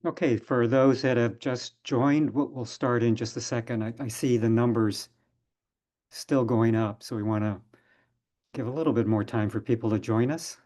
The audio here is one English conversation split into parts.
Okay, for those that have just joined, we'll start in just a second. I see the numbers still going up, so we want to give a little bit more time for people to join us.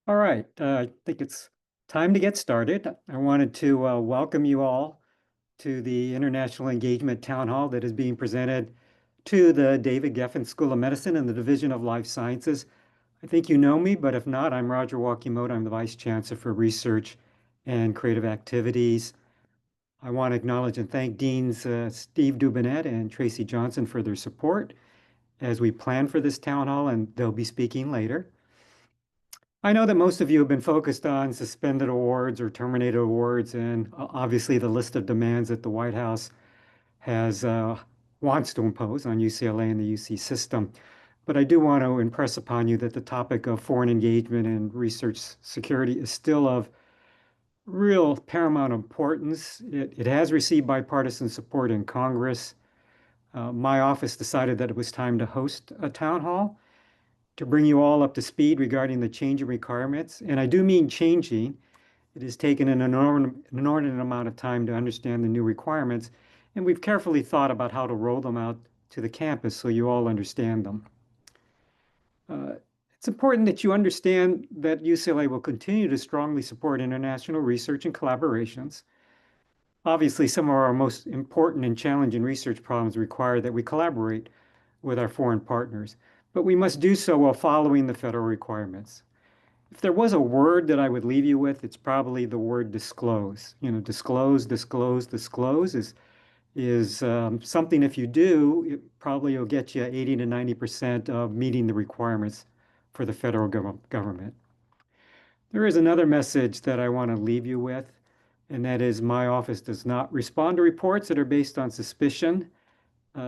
All right, I think it's time to get started. I wanted to welcome you all to the International Engagement Town Hall that is being presented to the David Geffen School of Medicine and the Division of Life Sciences. I think you know me, but if not, I'm Roger Wakimoto. I'm the Vice Chancellor for Research and Creative Activities. I want to acknowledge and thank Deans Steve Dubinett and Tracy Johnson for their support as we plan for this town hall, and they'll be speaking later. I know that most of you have been focused on suspended awards or terminated awards, and obviously the list of demands that the White House has wants to impose on UCLA and the UC system. But I do want to impress upon you that the topic of foreign engagement and research security is still of real paramount importance. It has received bipartisan support in Congress. My office decided that it was time to host a town hall to bring you all up to speed regarding the changing requirements. And I do mean changing. It has taken an inordinate amount of time to understand the new requirements, and we've carefully thought about how to roll them out to the campus so you all understand them. It's important that you understand that UCLA will continue to strongly support international research and collaborations. Obviously, some of our most important and challenging research problems require that we collaborate with our foreign partners, but we must do so while following the federal requirements. If there was a word that I would leave you with, it's probably the word disclose. You know, disclose, disclose, disclose is something if you do, it probably will get you 80 to 90% of meeting the requirements for the federal government. There is another message that I want to leave you with, and that is my office does not respond to reports that are based on suspicion.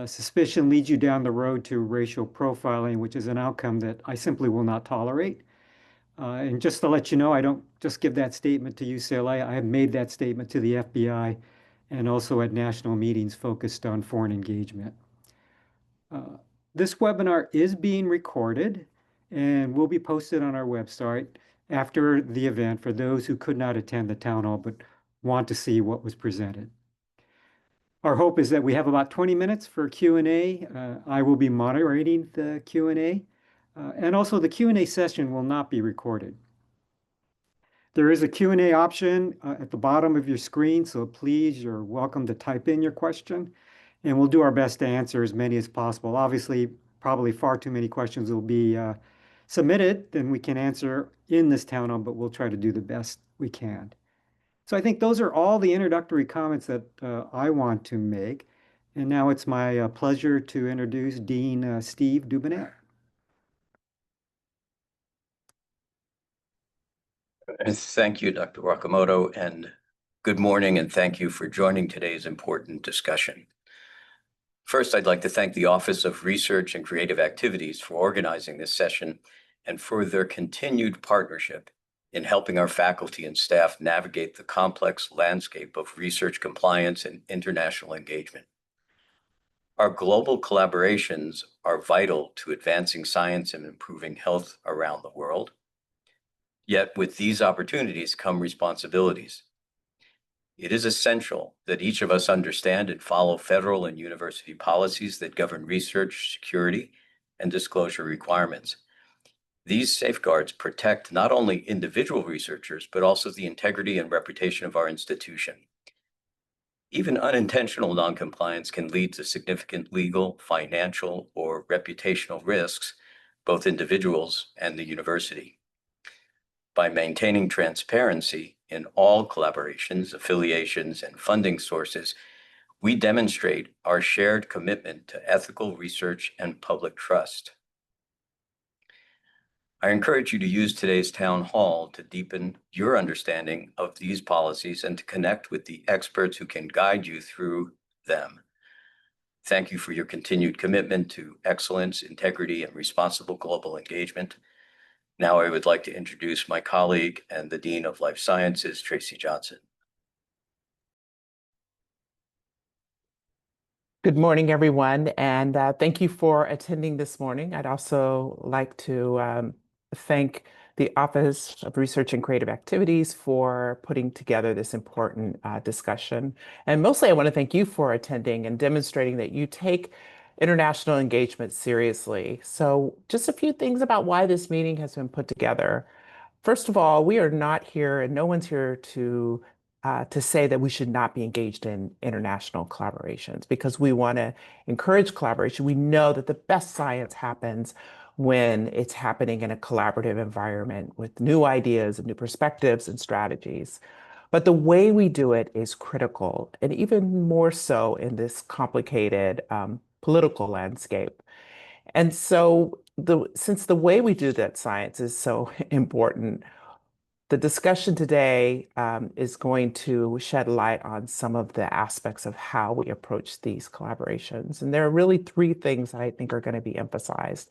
Suspicion leads you down the road to racial profiling, which is an outcome that I simply will not tolerate. And just to let you know, I don't just give that statement to UCLA. I have made that statement to the FBI and also at national meetings focused on foreign engagement. This webinar is being recorded and will be posted on our website after the event for those who could not attend the town hall but want to see what was presented. Our hope is that we have about 20 minutes for Q&A. I will be moderating the Q&A, and also the Q&A session will not be recorded. There is a Q&A option at the bottom of your screen, so please, you're welcome to type in your question, and we'll do our best to answer as many as possible. Obviously, probably far too many questions will be submitted than we can answer in this town hall, but we'll try to do the best we can. So I think those are all the introductory comments that I want to make. And now it's my pleasure to introduce Dean Steve Dubinett. Thank you, Dr. Wakimoto, and good morning, and thank you for joining today's important discussion. First, I'd like to thank the Office of Research and Creative Activities for organizing this session and for their continued partnership in helping our faculty and staff navigate the complex landscape of research compliance and international engagement. Our global collaborations are vital to advancing science and improving health around the world. Yet with these opportunities come responsibilities. It is essential that each of us understand and follow federal and university policies that govern research, security, and disclosure requirements. These safeguards protect not only individual researchers, but also the integrity and reputation of our institution. Even unintentional noncompliance can lead to significant legal, financial, or reputational risks, both individuals and the university. By maintaining transparency in all collaborations, affiliations, and funding sources, we demonstrate our shared commitment to ethical research and public trust. I encourage you to use today's town hall to deepen your understanding of these policies and to connect with the experts who can guide you through them. Thank you for your continued commitment to excellence, integrity, and responsible global engagement. Now I would like to introduce my colleague and the Dean of Life Sciences, Tracy Johnson. Good morning, everyone, and thank you for attending this morning. I'd also like to thank the Office of Research and Creative Activities for putting together this important discussion. And mostly I want to thank you for attending and demonstrating that you take international engagement seriously. So just a few things about why this meeting has been put together. First of all, we are not here, and no one's here to say that we should not be engaged in international collaborations because we want to encourage collaboration. We know that the best science happens when it's happening in a collaborative environment with new ideas and new perspectives and strategies. But the way we do it is critical, and even more so in this complicated political landscape. And so since the way we do that science is so important, the discussion today is going to shed light on some of the aspects of how we approach these collaborations. And there are really three things that I think are going to be emphasized.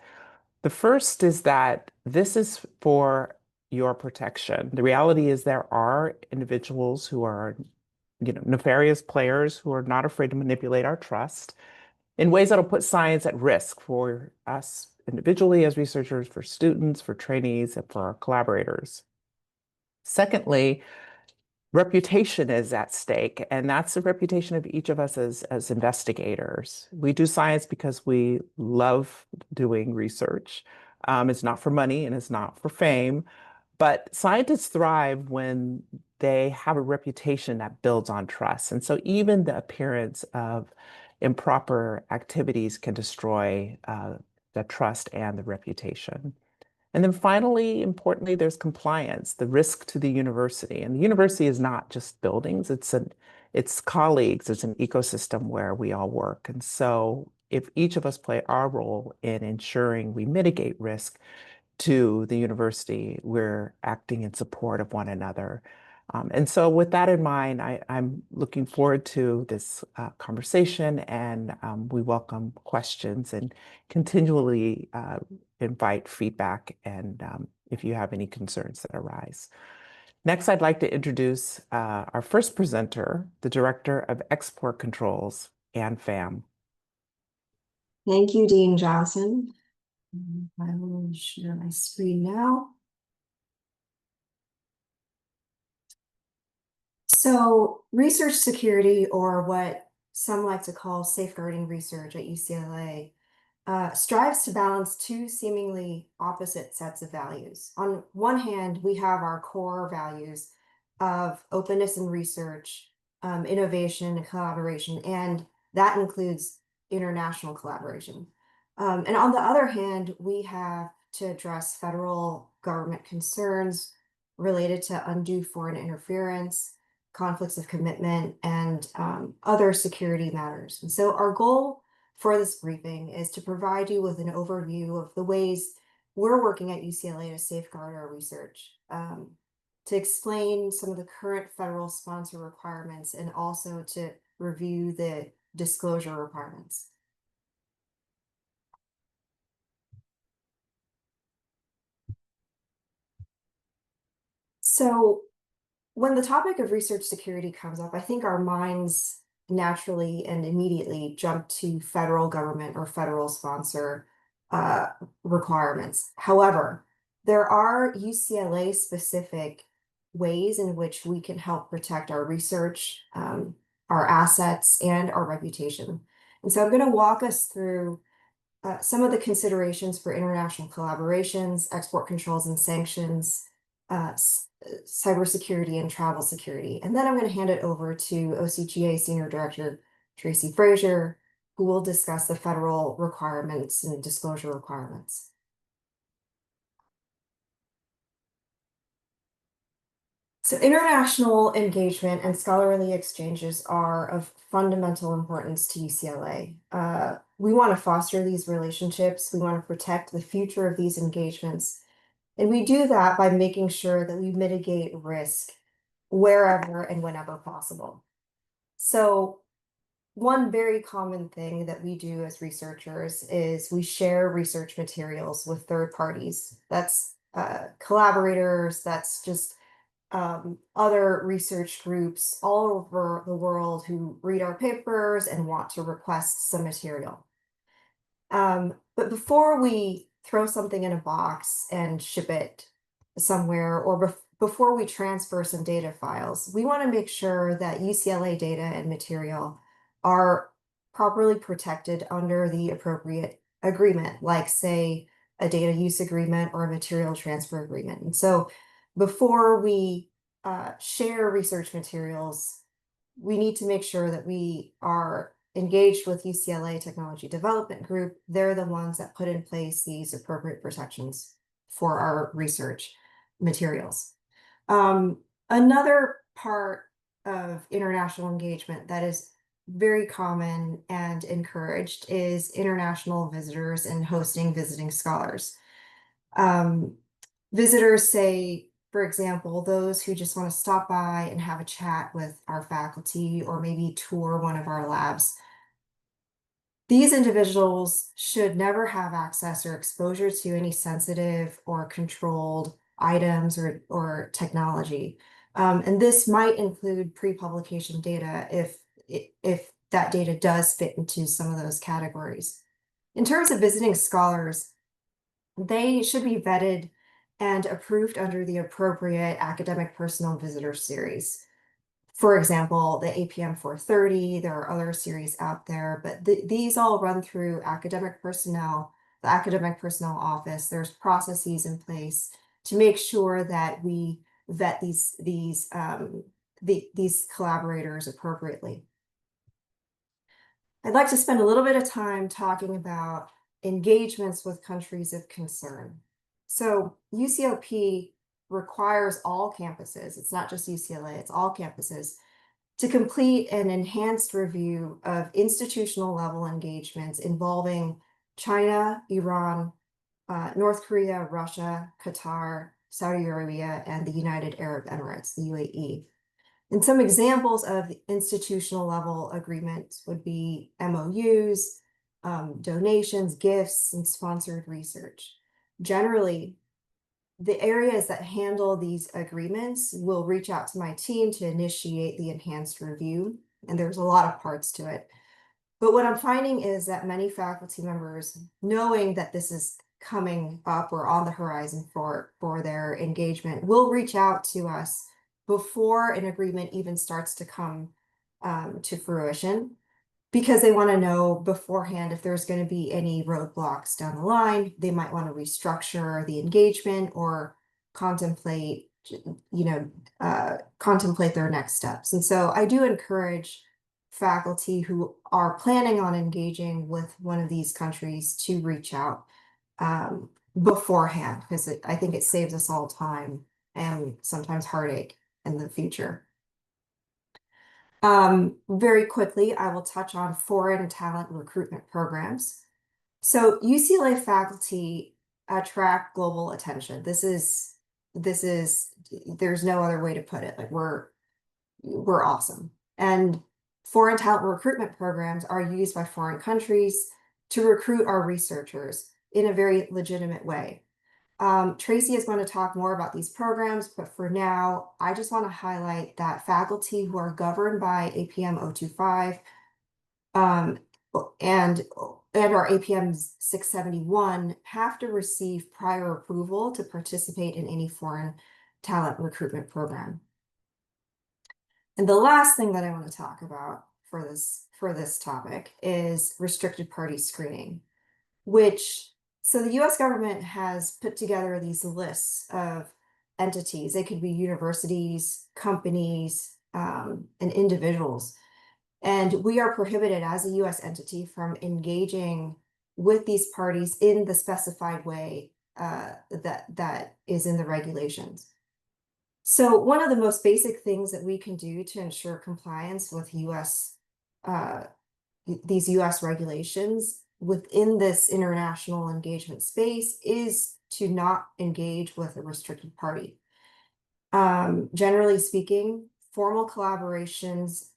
The first is that this is for your protection. The reality is there are individuals who are, nefarious players who are not afraid to manipulate our trust in ways that'll put science at risk for us individually as researchers, for students, for trainees, and for our collaborators. Secondly, reputation is at stake, and that's the reputation of each of us as investigators. We do science because we love doing research. It's not for money and it's not for fame, but scientists thrive when they have a reputation that builds on trust. And so even the appearance of improper activities can destroy the trust and the reputation. And then finally, importantly, there's compliance, the risk to the university. And the university is not just buildings, it's colleagues, it's an ecosystem where we all work. And so if each of us play our role in ensuring we mitigate risk to the university, we're acting in support of one another. And so with that in mind, I'm looking forward to this conversation, and we welcome questions and continually invite feedback and if you have any concerns that arise. Next, I'd like to introduce our first presenter, the Director of Export Controls, Ann Pham. Thank you, Dean Johnson. I will share my screen now. So research security, or what some like to call safeguarding research at UCLA, strives to balance two seemingly opposite sets of values. On one hand, we have our core values of openness in research, innovation and collaboration, and that includes international collaboration. And on the other hand, we have to address federal government concerns related to undue foreign interference, conflicts of commitment, and other security matters. And so our goal for this briefing is to provide you with an overview of the ways we're working at UCLA to safeguard our research, to explain some of the current federal sponsor requirements, and also to review the disclosure requirements. So when the topic of research security comes up, I think our minds naturally and immediately jump to federal government or federal sponsor requirements. However, there are UCLA specific ways in which we can help protect our research, our assets, and our reputation. And so I'm going to walk us through some of the considerations for international collaborations, export controls and sanctions, cybersecurity and travel security. And then I'm going to hand it over to OCGA Senior Director Tracy Frazier, who will discuss the federal requirements and disclosure requirements. So international engagement and scholarly exchanges are of fundamental importance to UCLA. We want to foster these relationships. We want to protect the future of these engagements. And we do that by making sure that we mitigate risk wherever and whenever possible. So one very common thing that we do as researchers is we share research materials with third parties. That's collaborators, that's just other research groups all over the world who read our papers and want to request some material. But before we throw something in a box and ship it somewhere, or before we transfer some data files, we want to make sure that UCLA data and material are properly protected under the appropriate agreement, like say a data use agreement or a material transfer agreement. And so before we share research materials, we need to make sure that we are engaged with UCLA Technology Development Group. They're the ones that put in place these appropriate protections for our research materials. Another part of international engagement that is very common and encouraged is international visitors and hosting visiting scholars. Visitors say, for example, those who just want to stop by and have a chat with our faculty or maybe tour one of our labs. These individuals should never have access or exposure to any sensitive or controlled items or technology. And this might include pre-publication data if that data does fit into some of those categories. In terms of visiting scholars, they should be vetted and approved under the appropriate academic personal visitor series. For example, the APM 430, there are other series out there, but these all run through academic personnel, the academic personnel office. There's processes in place to make sure that we vet these collaborators appropriately. I'd like to spend a little bit of time talking about engagements with countries of concern. So UCOP requires all campuses, it's not just UCLA, it's all campuses, to complete an enhanced review of institutional level engagements involving China, Iran, North Korea, Russia, Qatar, Saudi Arabia, and the United Arab Emirates, the UAE. And some examples of institutional level agreements would be MOUs, donations, gifts, and sponsored research. Generally, the areas that handle these agreements will reach out to my team to initiate the enhanced review, and there's a lot of parts to it. But what I'm finding is that many faculty members, knowing that this is coming up or on the horizon for their engagement, will reach out to us before an agreement even starts to come to fruition, because they want to know beforehand if there's going to be any roadblocks down the line. They might want to restructure the engagement or contemplate, contemplate their next steps. And so I do encourage faculty who are planning on engaging with one of these countries to reach out beforehand, because I think it saves us all time and sometimes heartache in the future. Very quickly, I will touch on foreign talent recruitment programs. So UCLA faculty attract global attention. There's no other way to put it. Like we're awesome. And foreign talent recruitment programs are used by foreign countries to recruit our researchers in a very legitimate way. Tracy is going to talk more about these programs, but for now, I just want to highlight that faculty who are governed by APM 025 and our APM 671 have to receive prior approval to participate in any foreign talent recruitment program. And the last thing that I want to talk about for this topic is restricted party screening, so the US government has put together these lists of entities. They could be universities, companies, and individuals. And we are prohibited as a US entity from engaging with these parties in the specified way that is in the regulations. So one of the most basic things that we can do to ensure compliance with these US regulations within this international engagement space is to not engage with a restricted party. Generally speaking, formal collaborations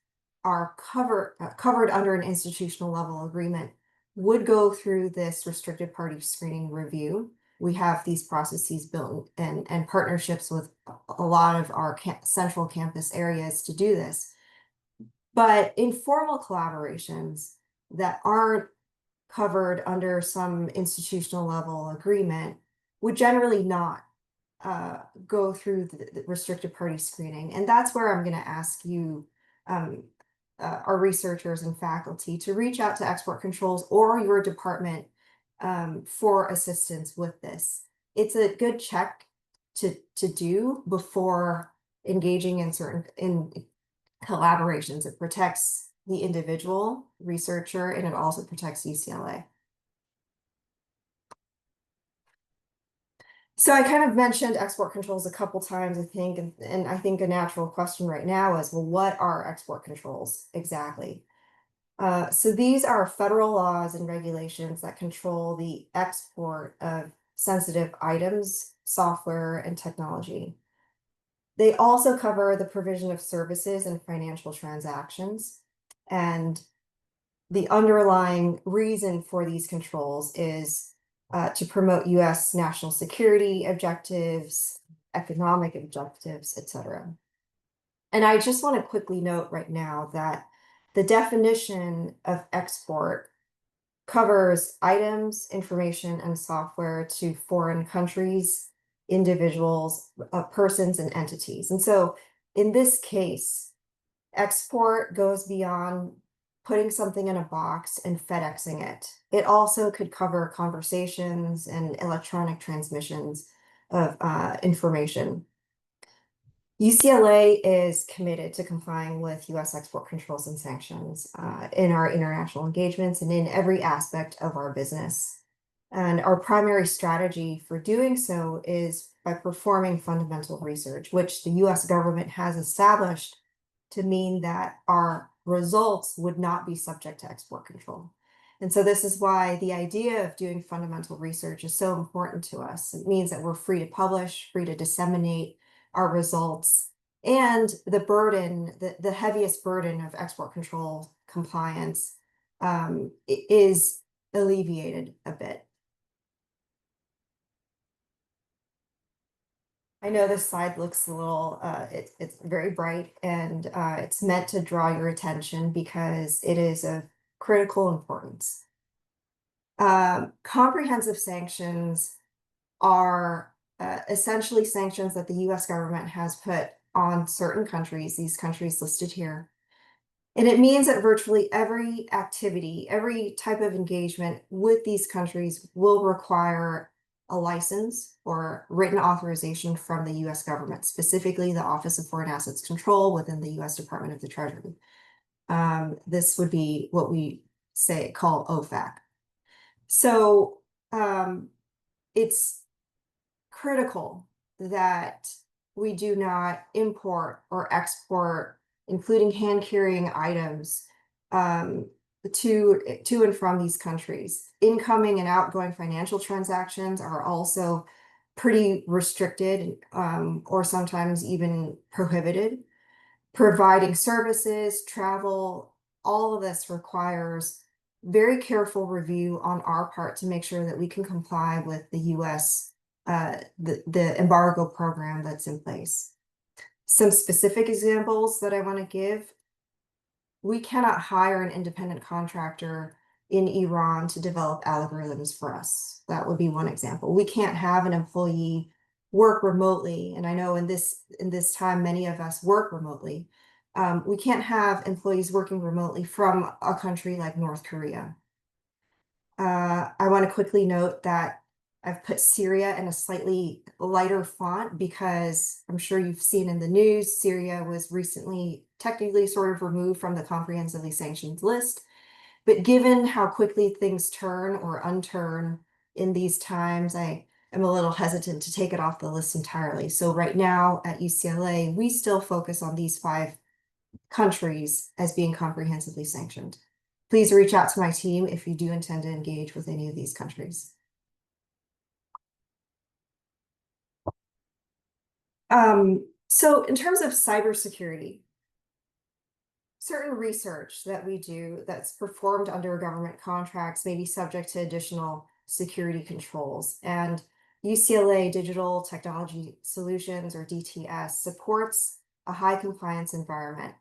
are covered under an institutional level agreement would go through this restricted party screening review. We have these processes built and partnerships with a lot of our central campus areas to do this. But informal collaborations that aren't covered under some institutional level agreement would generally not go through the restricted party screening. And that's where I'm going to ask you, our researchers and faculty, to reach out to export controls or your department for assistance with this. It's a good check to do before engaging in certain collaborations. It protects the individual researcher and it also protects UCLA. So I kind of mentioned export controls a couple times, I think, and I think a natural question right now is, well, what are export controls exactly? So these are federal laws and regulations that control the export of sensitive items, software, and technology. They also cover the provision of services and financial transactions. And the underlying reason for these controls is to promote U.S. national security objectives, economic objectives, etc. And I just want to quickly note right now that the definition of export covers items, information, and software to foreign countries, individuals, persons, and entities. And so in this case, export goes beyond putting something in a box and FedExing it. It also could cover conversations and electronic transmissions of information. UCLA is committed to complying with U.S. export controls and sanctions in our international engagements and in every aspect of our business. And our primary strategy for doing so is by performing fundamental research, which the U.S. government has established to mean that our results would not be subject to export control. And so this is why the idea of doing fundamental research is so important to us. It means that we're free to publish, free to disseminate our results, and the burden, the heaviest burden of export control compliance is alleviated a bit. I know this slide looks a little, it's very bright, and it's meant to draw your attention because it is of critical importance. Comprehensive sanctions are essentially sanctions that the US government has put on certain countries, these countries listed here. And it means that virtually every activity, every type of engagement with these countries will require a license or written authorization from the US government, specifically the Office of Foreign Assets Control within the US Department of the Treasury. This would be what we call OFAC. So it's critical that we do not import or export, including hand-carrying items, to and from these countries. Incoming and outgoing financial transactions are also pretty restricted, or sometimes even prohibited. Providing services, travel, all of this requires very careful review on our part to make sure that we can comply with the US, the embargo program that's in place. Some specific examples that I want to give: we cannot hire an independent contractor in Iran to develop algorithms for us. That would be one example. We can't have an employee work remotely, and I know in this time many of us work remotely. We can't have employees working remotely from a country like North Korea. I want to quickly note that I've put Syria in a slightly lighter font because I'm sure you've seen in the news, Syria was recently technically sort of removed from the comprehensively sanctioned list. But given how quickly things turn or unturn in these times, I am a little hesitant to take it off the list entirely. So right now at UCLA, we still focus on these 5 countries as being comprehensively sanctioned. Please reach out to my team if you do intend to engage with any of these countries. So in terms of cybersecurity, certain research that we do that's performed under government contracts may be subject to additional security controls. And UCLA Digital Technology Solutions, or DTS, supports a high compliance environment.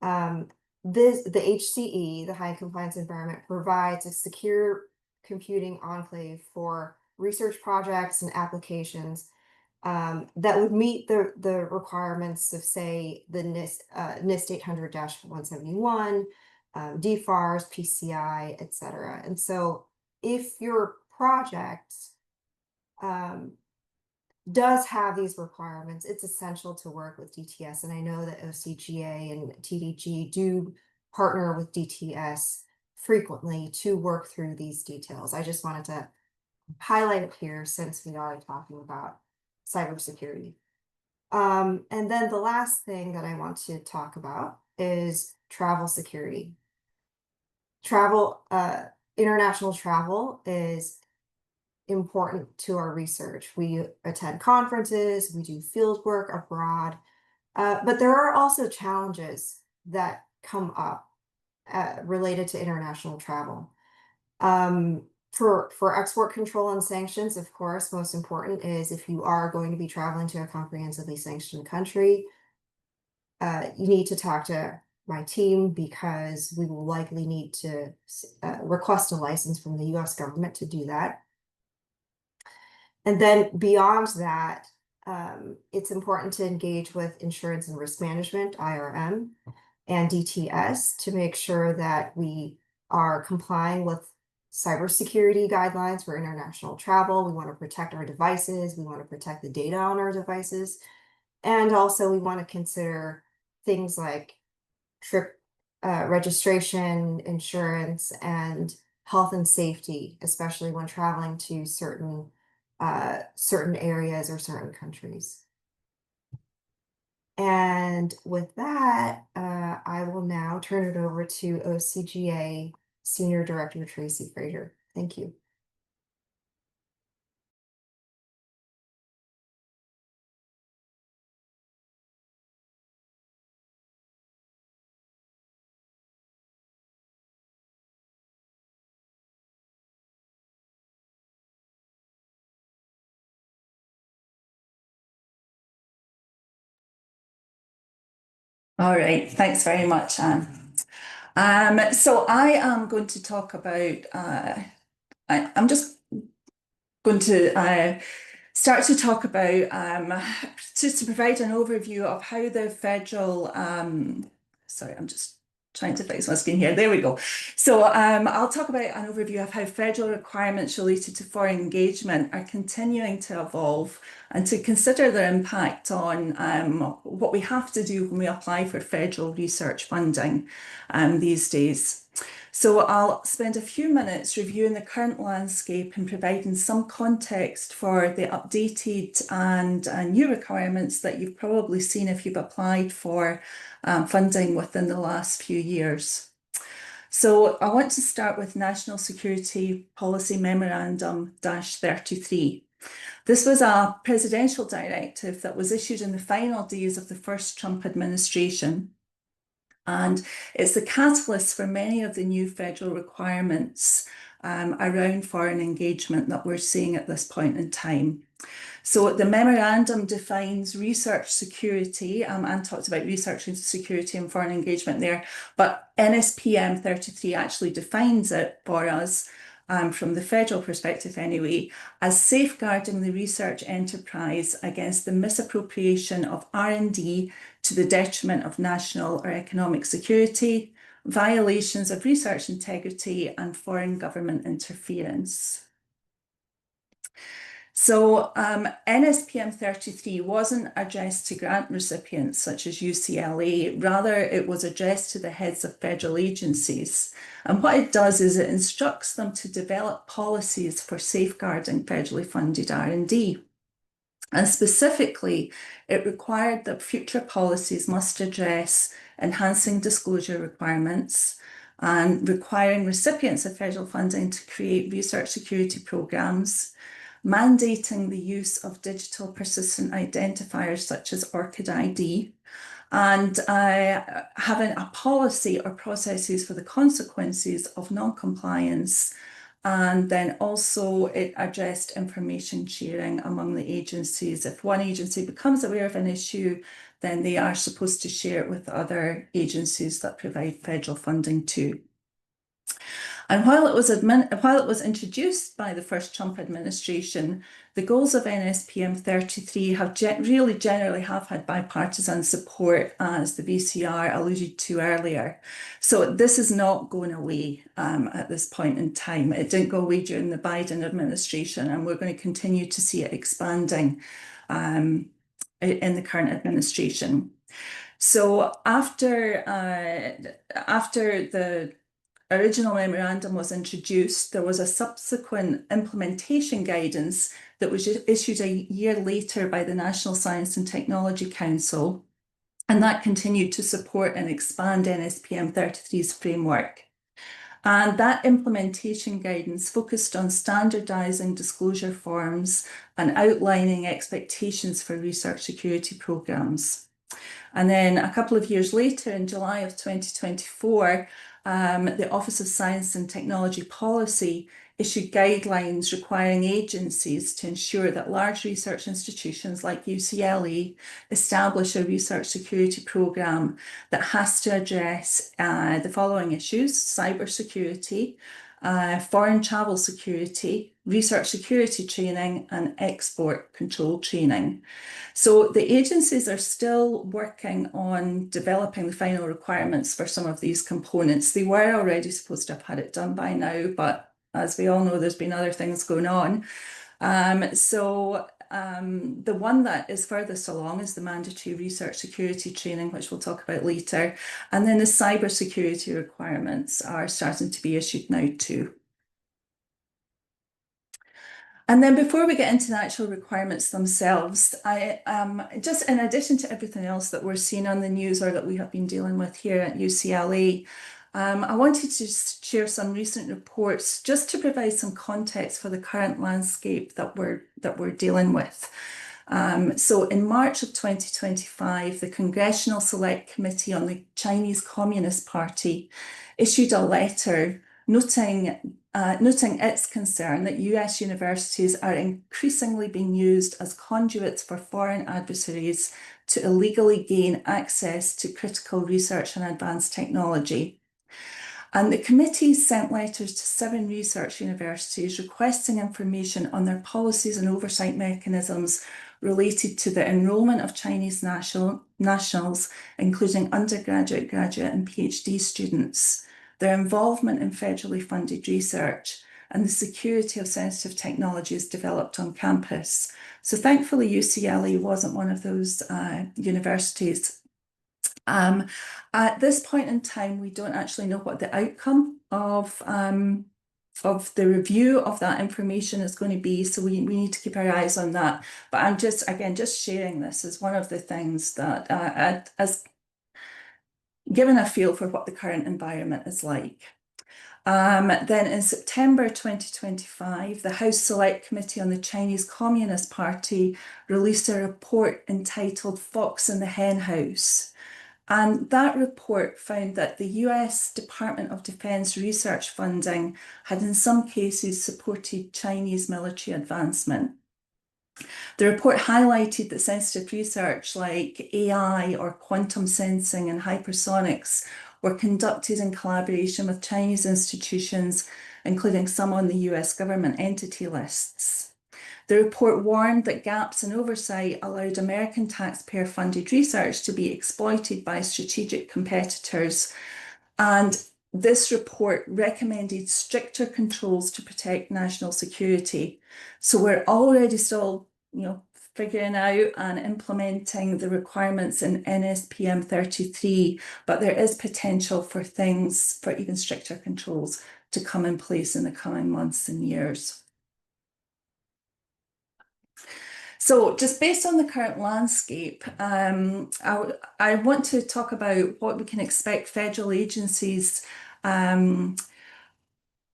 The HCE, the high compliance environment, provides a secure computing enclave for research projects and applications that would meet the requirements of, say, the NIST 800-171, DFARS, PCI, etc. And so if your project does have these requirements, it's essential to work with DTS. And I know that OCGA and TDG do partner with DTS frequently to work through these details. I just wanted to highlight it here since we are talking about cybersecurity. And then the last thing that I want to talk about is travel security. International travel is important to our research. We attend conferences, we do field work abroad, but there are also challenges that come up related to international travel. For export control and sanctions, of course, most important is if you are going to be traveling to a comprehensively sanctioned country, you need to talk to my team because we will likely need to request a license from the US government to do that. And then beyond that, it's important to engage with insurance and risk management, IRM, and DTS to make sure that we are complying with cybersecurity guidelines for international travel. We want to protect our devices. We want to protect the data on our devices. And also we want to consider things like trip registration, insurance, and health and safety, especially when traveling to certain areas or certain countries. And with that, I will now turn it over to OCGA Senior Director Tracy Fraser. Thank you. All right, thanks very much, Anne. So I am going to talk about, I'm just going to start to talk about, just to provide an overview of how the federal, sorry, I'm just trying to fix my screen here. There we go. So I'll talk about an overview of how federal requirements related to foreign engagement are continuing to evolve and to consider their impact on what we have to do when we apply for federal research funding these days. So I'll spend a few minutes reviewing the current landscape and providing some context for the updated and new requirements that you've probably seen if you've applied for funding within the last few years. So I want to start with National Security Policy Memorandum -33. This was a presidential directive that was issued in the final days of the first Trump administration. And it's the catalyst for many of the new federal requirements around foreign engagement that we're seeing at this point in time. So the memorandum defines research security, and talks about research security and foreign engagement there, but NSPM 33 actually defines it for us, from the federal perspective anyway, as safeguarding the research enterprise against the misappropriation of R&D to the detriment of national or economic security, violations of research integrity, and foreign government interference. So NSPM 33 wasn't addressed to grant recipients such as UCLA, rather it was addressed to the heads of federal agencies. And what it does is it instructs them to develop policies for safeguarding federally funded R&D. And specifically, it required that future policies must address enhancing disclosure requirements and requiring recipients of federal funding to create research security programs, mandating the use of digital persistent identifiers such as ORCA ID, and having a policy or processes for the consequences of non-compliance. And then also it addressed information sharing among the agencies. If one agency becomes aware of an issue, then they are supposed to share it with other agencies that provide federal funding too. And while it was introduced by the first Trump administration, the goals of NSPM 33 have really generally have had bipartisan support, as the VCR alluded to earlier. So this is not going away at this point in time. It didn't go away during the Biden administration, and we're going to continue to see it expanding in the current administration. So after the original memorandum was introduced, there was a subsequent implementation guidance that was issued a year later by the National Science and Technology Council, and that continued to support and expand NSPM 33's framework. And that implementation guidance focused on standardizing disclosure forms and outlining expectations for research security programs. And then a couple of years later, in July of 2024, the Office of Science and Technology Policy issued guidelines requiring agencies to ensure that large research institutions like UCLA establish a research security program that has to address the following issues: cybersecurity, foreign travel security, research security training, and export control training. So the agencies are still working on developing the final requirements for some of these components. They were already supposed to have had it done by now, but as we all know, there's been other things going on. The one that is furthest along is the mandatory research security training, which we'll talk about later. And then the cybersecurity requirements are starting to be issued now too. And then before we get into the actual requirements themselves, I just in addition to everything else that we're seeing on the news or that we have been dealing with here at UCLA, I wanted to share some recent reports just to provide some context for the current landscape that we're dealing with. So in March of 2025, the Congressional Select Committee on the Chinese Communist Party issued a letter noting its concern that US universities are increasingly being used as conduits for foreign adversaries to illegally gain access to critical research and advanced technology. And the committee sent letters to 7 research universities requesting information on their policies and oversight mechanisms related to the enrollment of Chinese nationals, including undergraduate, graduate, and PhD students, their involvement in federally funded research, and the security of sensitive technologies developed on campus. So thankfully, UCLA wasn't one of those universities. At this point in time, we don't actually know what the outcome of the review of that information is going to be, so we need to keep our eyes on that. But I'm just sharing this as one of the things that as given a feel for what the current environment is like. Then in September 2025, the House Select Committee on the Chinese Communist Party released a report entitled Fox in the Hen House. And that report found that the US Department of Defense research funding had in some cases supported Chinese military advancement. The report highlighted that sensitive research like AI or quantum sensing and hypersonics were conducted in collaboration with Chinese institutions, including some on the US government entity lists. The report warned that gaps in oversight allowed American taxpayer-funded research to be exploited by strategic competitors, and this report recommended stricter controls to protect national security. So we're already still, figuring out and implementing the requirements in NSPM 33, but there is potential for things, for even stricter controls to come in place in the coming months and years. So just based on the current landscape, I want to talk about what we can expect federal agencies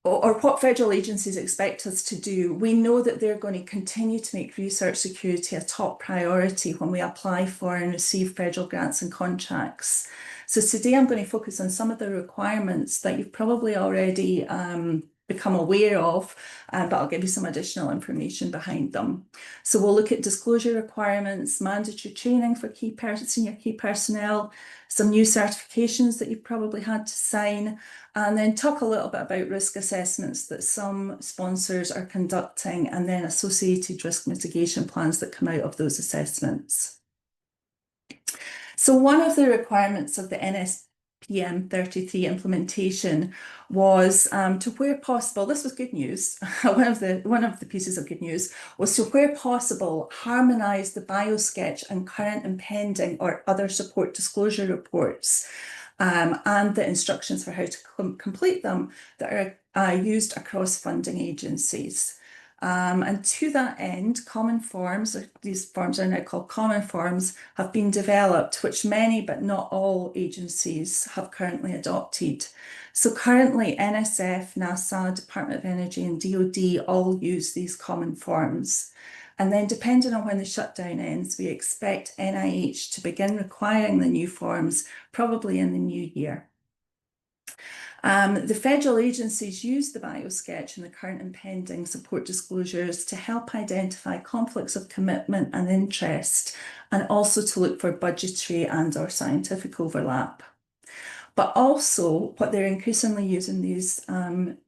or what federal agencies expect us to do, we know that they're going to continue to make research security a top priority when we apply for and receive federal grants and contracts. So today I'm going to focus on some of the requirements that you've probably already become aware of, but I'll give you some additional information behind them. So we'll look at disclosure requirements, mandatory training for senior key personnel, some new certifications that you've probably had to sign, and then talk a little bit about risk assessments that some sponsors are conducting, and then associated risk mitigation plans that come out of those assessments. So one of the requirements of the NSPM 33 implementation was to where possible, this was good news, one of the pieces of good news was to where possible harmonise the biosketch and current and pending or other support disclosure reports and the instructions for how to complete them that are used across funding agencies. And to that end, common forms, these forms are now called common forms, have been developed, which many but not all agencies have currently adopted. So currently NSF, NASA, Department of Energy and DoD all use these common forms. And then depending on when the shutdown ends, we expect NIH to begin requiring the new forms probably in the new year. The federal agencies use the biosketch and the current and pending support disclosures to help identify conflicts of commitment and interest, and also to look for budgetary and/or scientific overlap. But also what they're increasingly using these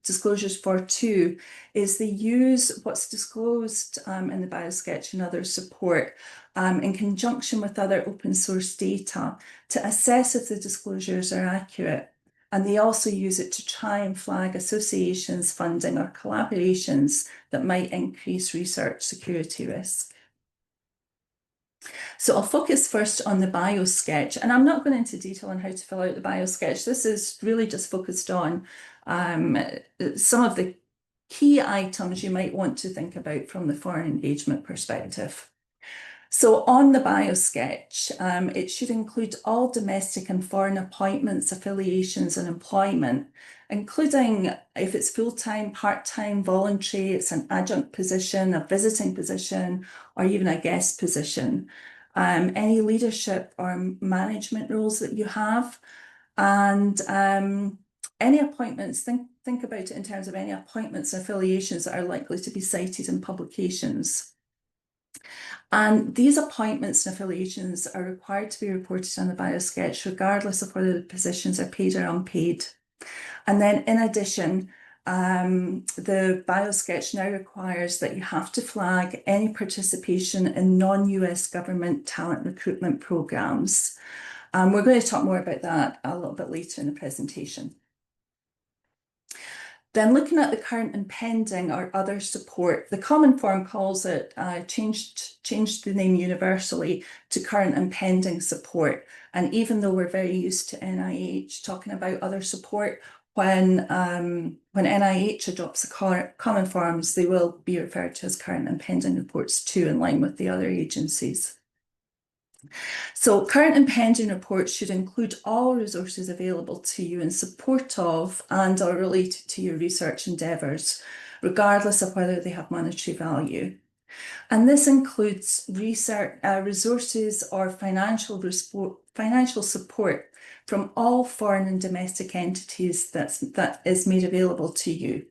disclosures for too is they use what's disclosed in the biosketch and other support in conjunction with other open source data to assess if the disclosures are accurate. And they also use it to try and flag associations, funding or collaborations that might increase research security risk. So I'll focus first on the biosketch, and I'm not going into detail on how to fill out the biosketch. This is really just focused on some of the key items you might want to think about from the foreign engagement perspective. So on the biosketch, it should include all domestic and foreign appointments, affiliations and employment, including if it's full-time, part-time, voluntary, it's an adjunct position, a visiting position, or even a guest position. Any leadership or management roles that you have, and any appointments, think about it in terms of any appointments and affiliations that are likely to be cited in publications. And these appointments and affiliations are required to be reported on the biosketch, regardless of whether the positions are paid or unpaid. And then in addition, the biosketch now requires that you have to flag any participation in non-US government talent recruitment programs. We're going to talk more about that a little bit later in the presentation. Then looking at the current and pending or other support, the common form calls it, changed the name universally to current and pending support. And even though we're very used to NIH talking about other support, when NIH adopts the common forms, they will be referred to as current and pending reports too, in line with the other agencies. So current and pending reports should include all resources available to you in support of and or related to your research endeavours, regardless of whether they have monetary value. And this includes research resources or financial support from all foreign and domestic entities that is made available to you.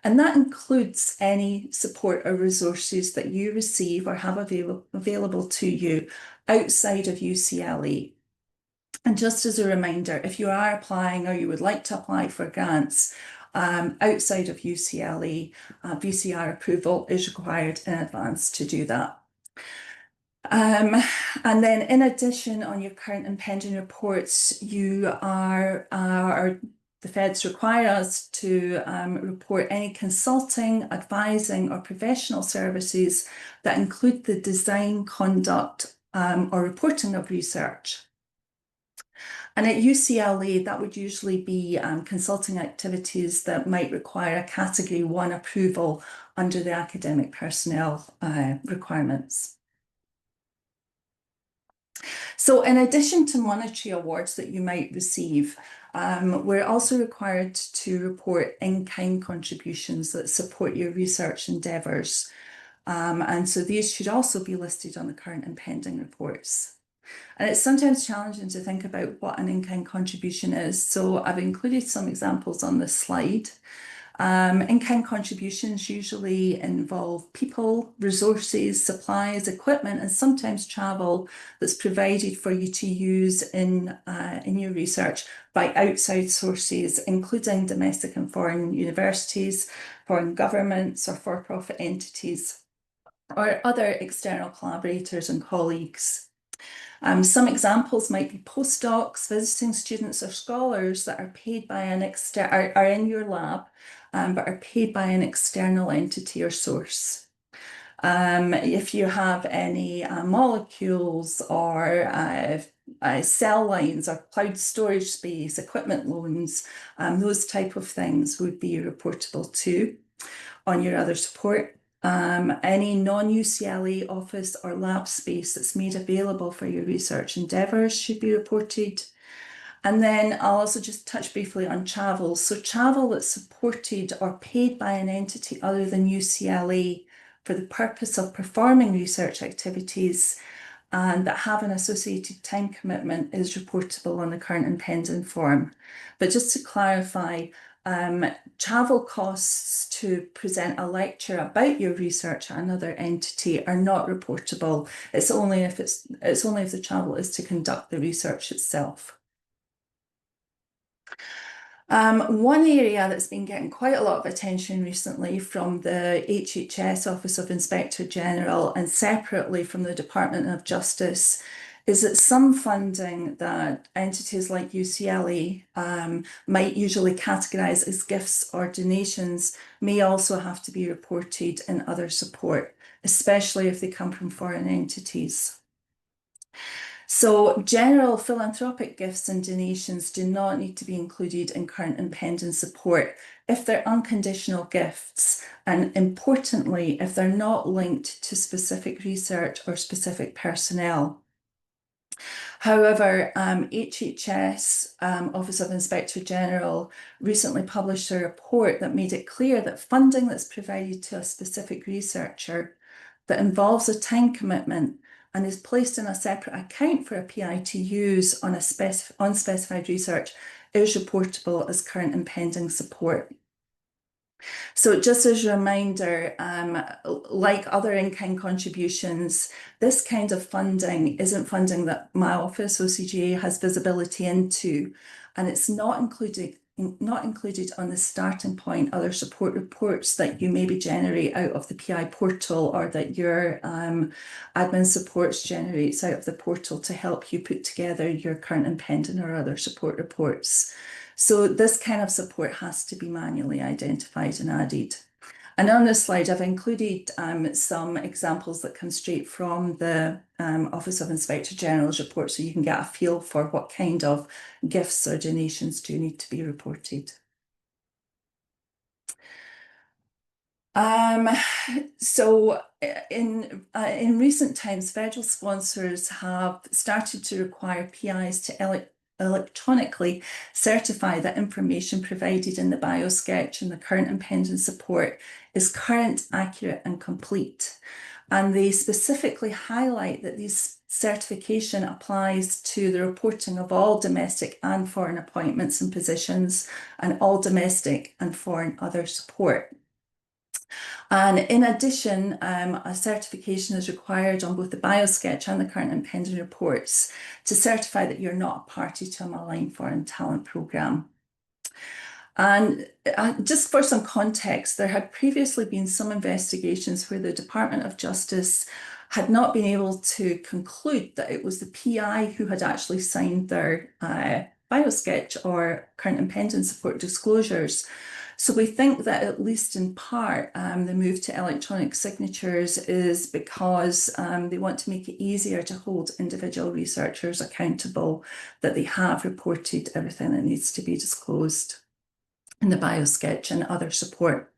And that includes any support or resources that you receive or have available to you outside of UCLA. And just as a reminder, if you are applying or you would like to apply for grants outside of UCLA, VCR approval is required in advance to do that. And then in addition, on your current and pending reports, you the feds require us to report any consulting, advising or professional services that include the design, conduct or reporting of research. And at UCLA, that would usually be consulting activities that might require a Category 1 approval under the academic personnel requirements. So in addition to monetary awards that you might receive, we're also required to report in-kind contributions that support your research endeavours. And so these should also be listed on the current and pending reports. And it's sometimes challenging to think about what an in-kind contribution is. So I've included some examples on this slide. In-kind contributions usually involve people, resources, supplies, equipment, and sometimes travel that's provided for you to use in your research by outside sources, including domestic and foreign universities, foreign governments, or for-profit entities, or other external collaborators and colleagues. Some examples might be postdocs, visiting students, or scholars that are paid by an are in your lab, but are paid by an external entity or source. If you have any molecules or cell lines or cloud storage space, equipment loans, those type of things would be reportable too on your other support. Any non-UCLA office or lab space that's made available for your research endeavours should be reported. And then I'll also just touch briefly on travel. So travel that's supported or paid by an entity other than UCLA for the purpose of performing research activities and that have an associated time commitment is reportable on the current and pending form. But just to clarify, travel costs to present a lecture about your research at another entity are not reportable. It's only if the travel is to conduct the research itself. One area that's been getting quite a lot of attention recently from the HHS Office of Inspector General and separately from the Department of Justice is that some funding that entities like UCLA might usually categorise as gifts or donations may also have to be reported in other support, especially if they come from foreign entities. So general philanthropic gifts and donations do not need to be included in current and pending support if they're unconditional gifts, and importantly, if they're not linked to specific research or specific personnel. However, HHS, Office of Inspector General, recently published a report that made it clear that funding that's provided to a specific researcher that involves a time commitment and is placed in a separate account for a PI to use on unspecified research is reportable as current and pending support. So just as a reminder, like other in-kind contributions, this kind of funding isn't funding that my office, OCGA, has visibility into, and it's not included on the starting point other support reports that you maybe generate out of the PI portal or that your admin supports generates out of the portal to help you put together your current and pending or other support reports. So this kind of support has to be manually identified and added. And on this slide, I've included some examples that come straight from the Office of Inspector General's report, so you can get a feel for what kind of gifts or donations do need to be reported. So in recent times, federal sponsors have started to require PIs to electronically certify that information provided in the biosketch and the current and pending support is current, accurate, and complete. And they specifically highlight that this certification applies to the reporting of all domestic and foreign appointments and positions and all domestic and foreign other support. And in addition, a certification is required on both the biosketch and the current and pending reports to certify that you're not a party to a malign foreign talent programme. And just for some context, there had previously been some investigations where the Department of Justice had not been able to conclude that it was the PI who had actually signed their biosketch or current and pending support disclosures. So we think that at least in part, the move to electronic signatures is because they want to make it easier to hold individual researchers accountable that they have reported everything that needs to be disclosed in the biosketch and other support.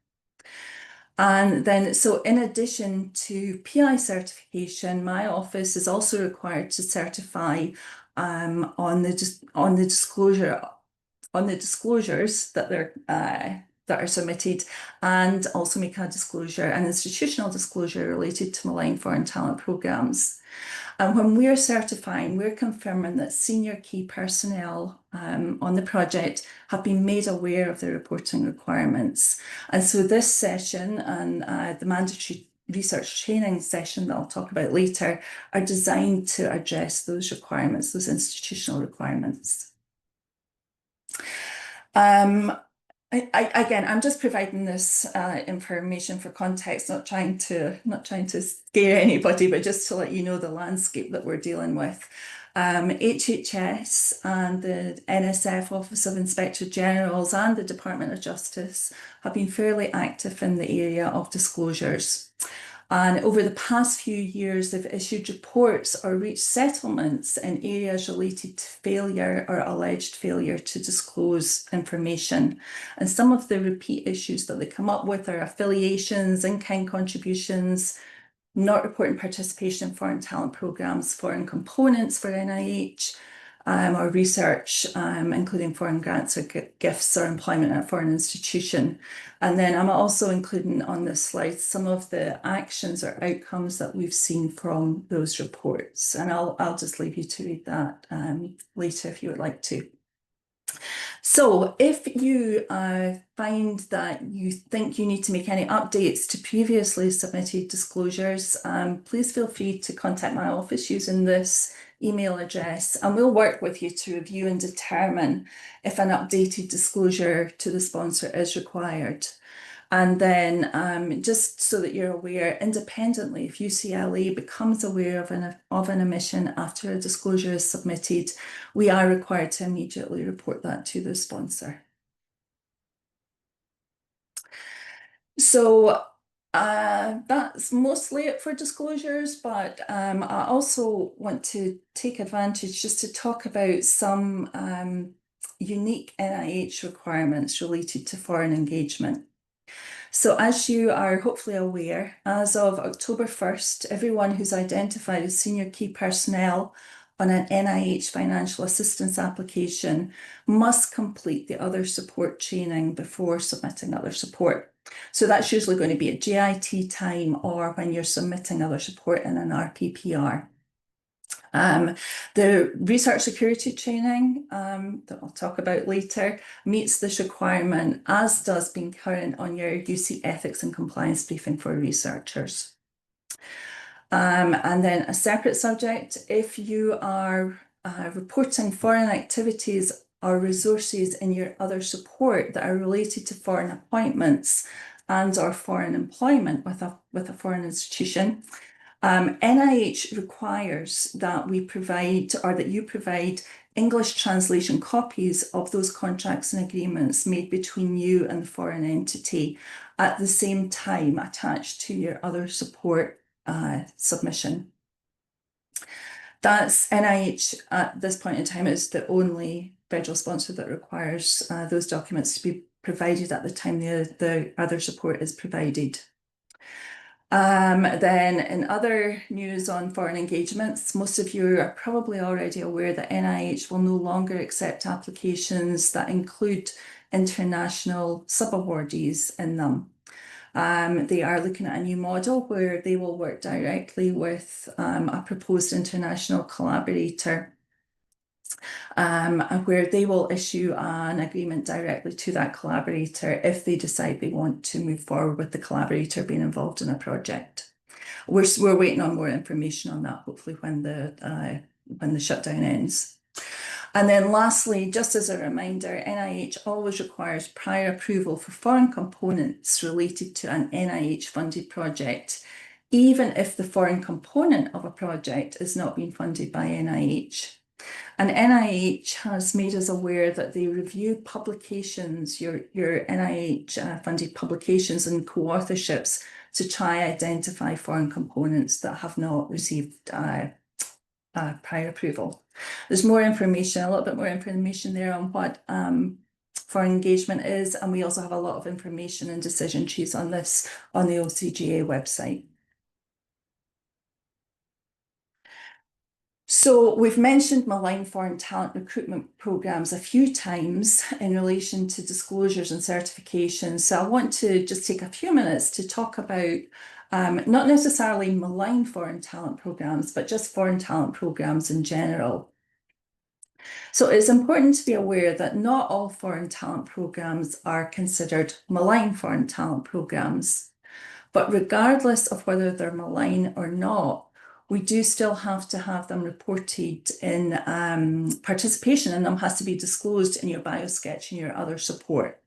And then, so in addition to PI certification, my office is also required to certify on the disclosures that are submitted, and also make a disclosure, an institutional disclosure related to malign foreign talent programs. And when we're certifying, we're confirming that senior key personnel on the project have been made aware of the reporting requirements. And so this session and the mandatory research training session that I'll talk about later are designed to address those requirements, those institutional requirements. Again, I'm just providing this information for context, not trying to scare anybody, but just to let you know the landscape that we're dealing with. HHS and the NSF, Office of Inspector Generals, and the Department of Justice have been fairly active in the area of disclosures. And over the past few years, they've issued reports or reached settlements in areas related to failure or alleged failure to disclose information. And some of the repeat issues that they come up with are affiliations, in-kind contributions, not reporting participation in foreign talent programs, foreign components for NIH, or research, including foreign grants or gifts or employment at a foreign institution. And then I'm also including on this slide some of the actions or outcomes that we've seen from those reports. And I'll just leave you to read that later if you would like to. So if you find that you think you need to make any updates to previously submitted disclosures, please feel free to contact my office using this email address, and we'll work with you to review and determine if an updated disclosure to the sponsor is required. And then just so that you're aware, independently, if UCLA becomes aware of an omission after a disclosure is submitted, we are required to immediately report that to the sponsor. So that's mostly it for disclosures, but I also want to take advantage just to talk about some unique NIH requirements related to foreign engagement. So as you are hopefully aware, as of October 1st, everyone who's identified as senior key personnel on an NIH financial assistance application must complete the other support training before submitting other support. So that's usually going to be at JIT time or when you're submitting other support in an RPPR. The research security training that I'll talk about later meets this requirement, as does being current on your UC ethics and compliance briefing for researchers. And then a separate subject, if you are reporting foreign activities or resources in your other support that are related to foreign appointments and or foreign employment with a foreign institution, NIH requires that we provide, or that you provide, English translation copies of those contracts and agreements made between you and the foreign entity at the same time attached to your other support submission. That's NIH at this point in time is the only federal sponsor that requires those documents to be provided at the time the other support is provided. Then in other news on foreign engagements, most of you are probably already aware that NIH will no longer accept applications that include international sub-awardees in them. They are looking at a new model where they will work directly with a proposed international collaborator, where they will issue an agreement directly to that collaborator if they decide they want to move forward with the collaborator being involved in a project. We're waiting on more information on that, hopefully when the shutdown ends. And then lastly, just as a reminder, NIH always requires prior approval for foreign components related to an NIH-funded project, even if the foreign component of a project is not being funded by NIH. And NIH has made us aware that they review publications, your NIH-funded publications and co-authorships to try identify foreign components that have not received prior approval. There's more information, a little bit more information there on what foreign engagement is, and we also have a lot of information and decision trees on this on the OCGA website. So we've mentioned malign foreign talent recruitment programs a few times in relation to disclosures and certifications. So I want to just take a few minutes to talk about not necessarily malign foreign talent programs, but just foreign talent programs in general. So it's important to be aware that not all foreign talent programs are considered malign foreign talent programs. But regardless of whether they're malign or not, we do still have to have them reported in participation, and them has to be disclosed in your biosketch and your other support.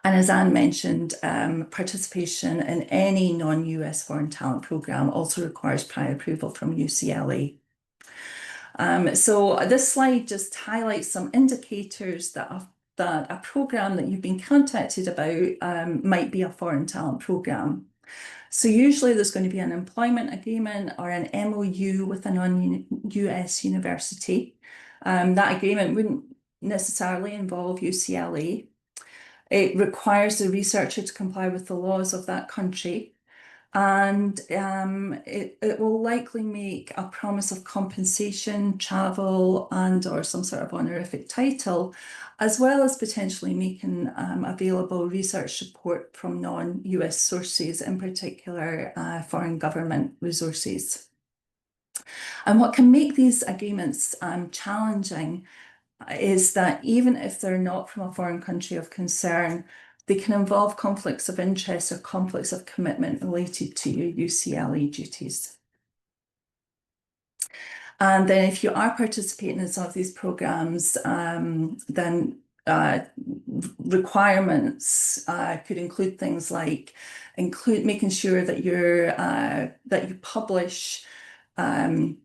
And as Anne mentioned, participation in any non-US foreign talent program also requires prior approval from UCLA. So this slide just highlights some indicators that a program that you've been contacted about might be a foreign talent program. So usually there's going to be an employment agreement or an MOU with a non-US university. That agreement wouldn't necessarily involve UCLA. It requires the researcher to comply with the laws of that country. And it will likely make a promise of compensation, travel, and or some sort of honorific title, as well as potentially making available research support from non-US sources, in particular foreign government resources. And what can make these agreements challenging is that even if they're not from a foreign country of concern, they can involve conflicts of interest or conflicts of commitment related to your UCLA duties. And then if you are participating in some of these programs, then requirements could include things like making sure that that you publish that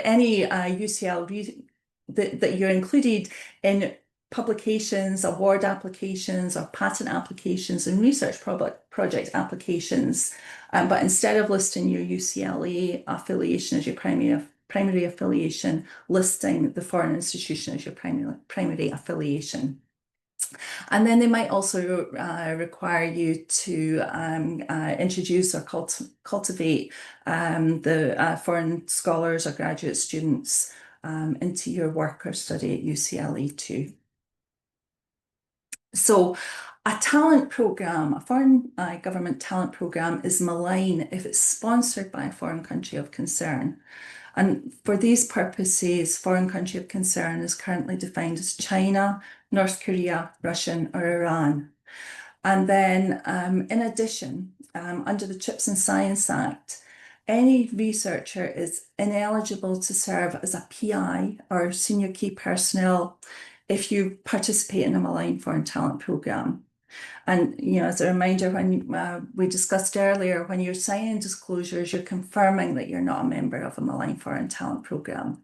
any UCL that you're included in publications, award applications, or patent applications and research project applications. But instead of listing your UCLA affiliation as your primary affiliation, listing the foreign institution as your primary affiliation. And then they might also require you to introduce or cultivate the foreign scholars or graduate students into your work or study at UCLA too. So a talent program, a foreign government talent program, is malign if it's sponsored by a foreign country of concern. And for these purposes, foreign country of concern is currently defined as China, North Korea, Russia, or Iran. And then in addition, under the CHIPS and Science Act, any researcher is ineligible to serve as a PI or senior key personnel if you participate in a malign foreign talent program. And, as a reminder, when we discussed earlier, when you're signing disclosures, you're confirming that you're not a member of a malign foreign talent program.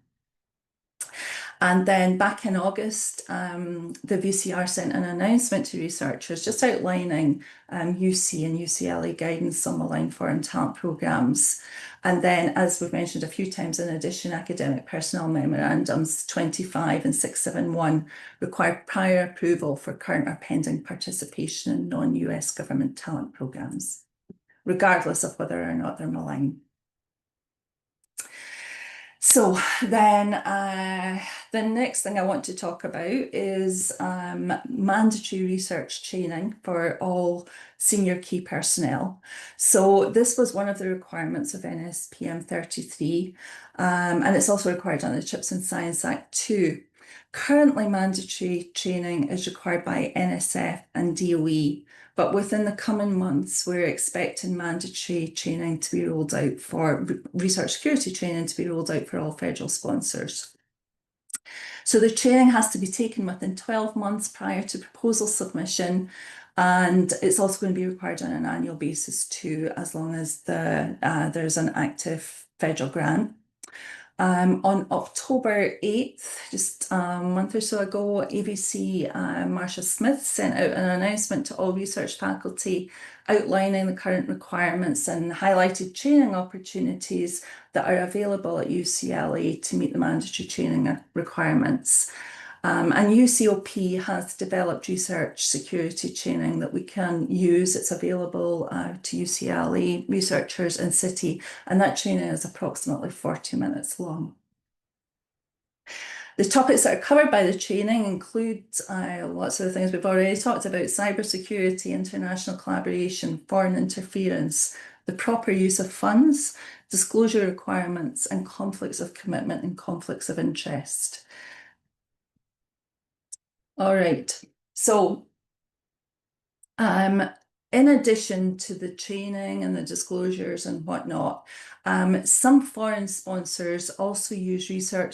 And then back in August, the VCR sent an announcement to researchers just outlining UC and UCLA guidance on malign foreign talent programs. And then, as we've mentioned a few times, in addition, academic personnel memorandums 25 and 671 require prior approval for current or pending participation in non-US government talent programs, regardless of whether or not they're malign. So then the next thing I want to talk about is mandatory research training for all senior key personnel. So this was one of the requirements of NSPM 33, and it's also required under the CHIPS and Science Act too. Currently, mandatory training is required by NSF and DOE, but within the coming months, we're expecting mandatory training to be rolled out for research security training to be rolled out for all federal sponsors. So the training has to be taken within 12 months prior to proposal submission, and it's also going to be required on an annual basis too, as long as there's an active federal grant. On October 8th, just a month or so ago, ABC Marsha Smith sent out an announcement to all research faculty outlining the current requirements and highlighted training opportunities that are available at UCLA to meet the mandatory training requirements. And UCOP has developed research security training that we can use. It's available to UCLA researchers in City, and that training is approximately 40 minutes long. The topics that are covered by the training include lots of the things we've already talked about: cybersecurity, international collaboration, foreign interference, the proper use of funds, disclosure requirements, and conflicts of commitment and conflicts of interest. All right, so in addition to the training and the disclosures and whatnot, some foreign sponsors also use a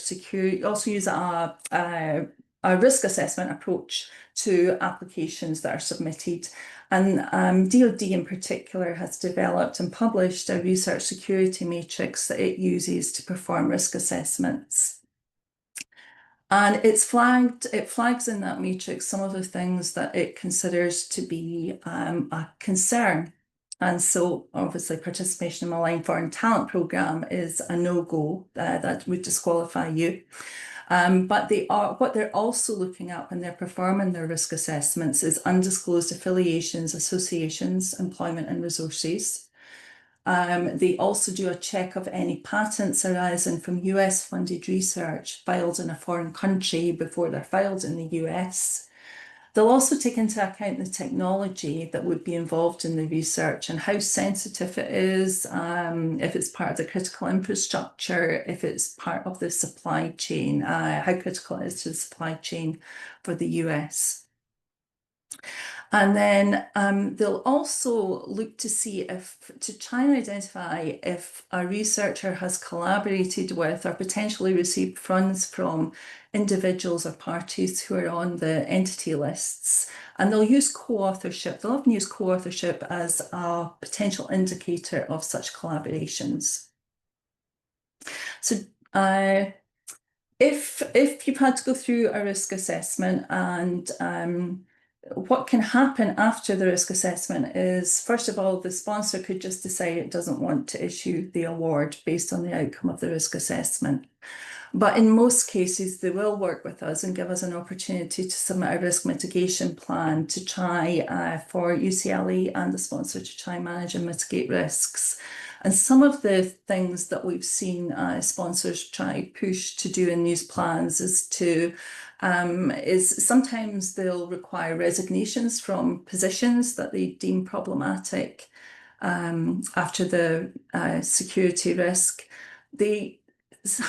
risk assessment approach to applications that are submitted. And DoD in particular has developed and published a research security matrix that it uses to perform risk assessments. And it flags in that matrix some of the things that it considers to be a concern. And so obviously participation in the Malign Foreign Talent Programme is a no-go that would disqualify you. But what they're also looking at when they're performing their risk assessments is undisclosed affiliations, associations, employment and resources. They also do a check of any patents arising from US funded research filed in a foreign country before they're filed in the US. They'll also take into account the technology that would be involved in the research and how sensitive it is, if it's part of the critical infrastructure, if it's part of the supply chain, how critical it is to the supply chain for the US. And then they'll also look to try and identify if a researcher has collaborated with or potentially received funds from individuals or parties who are on the entity lists. And they'll use co-authorship. They'll often use co-authorship as a potential indicator of such collaborations. So if you've had to go through a risk assessment, and what can happen after the risk assessment is, first of all, the sponsor could just decide it doesn't want to issue the award based on the outcome of the risk assessment. But in most cases, they will work with us and give us an opportunity to submit a risk mitigation plan to try for UCLA and the sponsor to try and manage and mitigate risks. And some of the things that we've seen sponsors try push to do in these plans is sometimes they'll require resignations from positions that they deem problematic after the security risk. They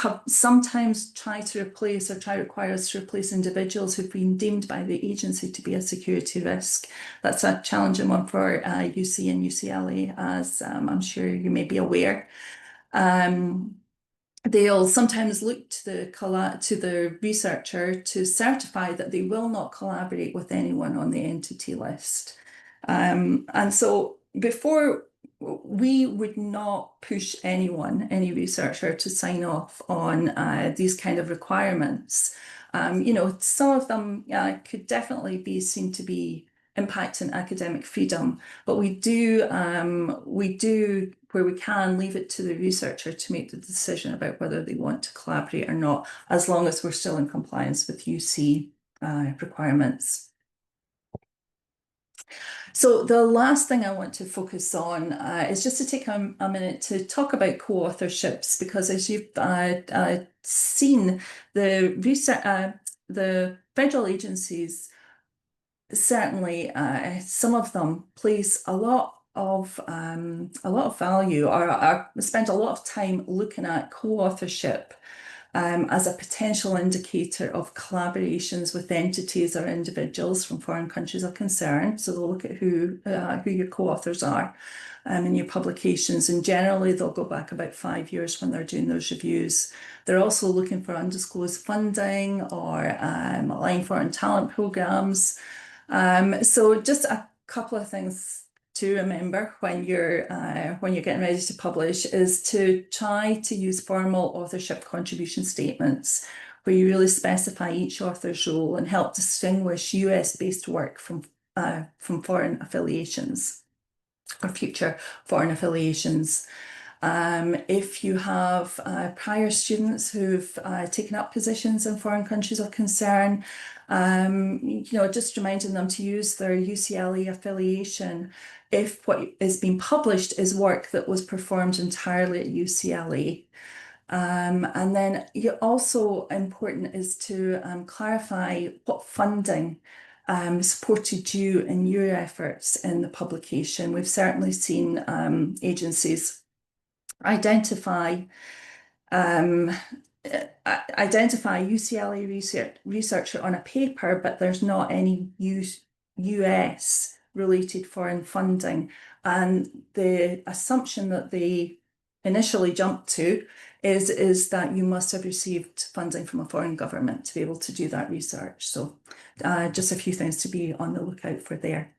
have sometimes tried to require us to replace individuals who've been deemed by the agency to be a security risk. That's a challenging one for UC and UCLA, as I'm sure you may be aware. They'll sometimes look to the researcher to certify that they will not collaborate with anyone on the entity list. And so before, we would not push any researcher to sign off on these kind of requirements. Some of them could definitely be seen to be impacting academic freedom, but we do, where we can, leave it to the researcher to make the decision about whether they want to collaborate or not, as long as we're still in compliance with UC requirements. So the last thing I want to focus on is just to take a minute to talk about co-authorships, because as you've seen, the federal agencies, certainly some of them place a lot of value or spend a lot of time looking at co-authorship as a potential indicator of collaborations with entities or individuals from foreign countries of concern. So they'll look at who your co-authors are in your publications, and generally they'll go back about 5 years when they're doing those reviews. They're also looking for undisclosed funding or Malign Foreign Talent Programmes. So just a couple of things to remember when you're getting ready to publish is to try to use formal authorship contribution statements where you really specify each author's role and help distinguish US-based work from foreign affiliations or future foreign affiliations. If you have prior students who've taken up positions in foreign countries of concern, just reminding them to use their UCLA affiliation if what is being published is work that was performed entirely at UCLA. And then also important is to clarify what funding supported you in your efforts in the publication. We've certainly seen agencies identify UCLA researcher on a paper, but there's not any US related foreign funding. And the assumption that they initially jumped to is that you must have received funding from a foreign government to be able to do that research. So just a few things to be on the lookout for there.